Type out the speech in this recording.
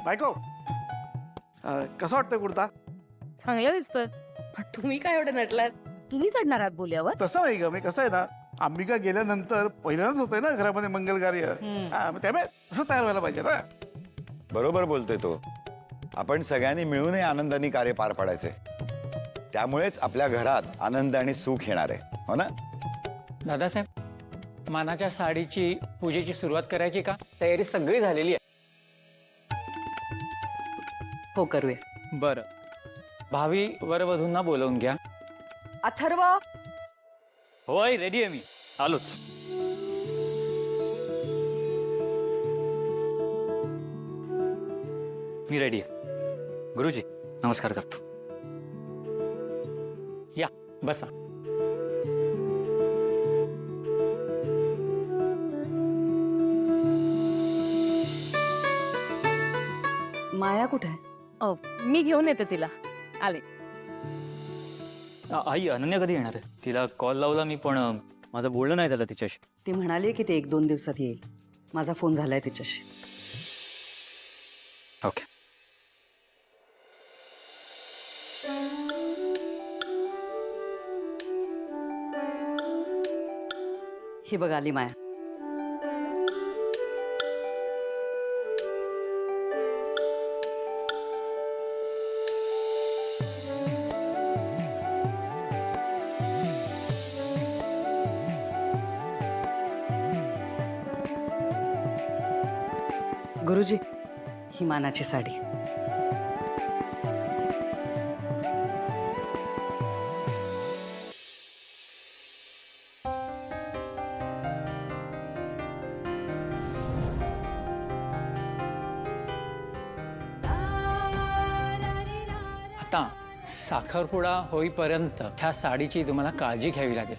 बायको कसं वाटतं कुर्ता? चांगलं दिसतोय. पण तुम्ही काय एवढं नटलात? तुम्ही चढणार आहात बोल्यावर? तसं नाही ग, मी कसं आहे ना, अंबिका गेल्यानंतर पहिल्यांदाच होतंय ना घरामध्ये मंगल कार्य. मग त्यामुळे तसं तयार व्हायला पाहिजे ना. बरोबर बोलतोय तो. आपण सगळ्यांनी मिळून हे आनंदाने कार्य पार पाडायचे. त्यामुळेच आपल्या घरात आनंद आणि सुख येणार आहे, हो ना? दादासाहेब, मानाच्या साडीची पूजेची सुरुवात करायची का? तयारी सगळी झालेली आहे. हो, करूया. बरं, भावी वरवधूंना बोलवून घ्या. अथर्व, होय, रेडी आहे मी, आलोच. मी रेडी आहे. गुरुजी, नमस्कार करतो. या, बसा. माया कुठे आहे? मी घेऊन येते तिला. आले. आई, अनन्या कधी येणार आहे? तिला कॉल लावला मी, पण माझं बोलणं नाही झालं तिच्याशी. ती म्हणाली की ते 1-2 दिवसात येईल. माझा फोन झालाय तिच्याशी. ओके. ही बघ आली माया. गुरुजी, ही मानाची साडी. आता साखरपुडा होईपर्यंत ह्या साडीची तुम्हाला काळजी घ्यावी लागेल.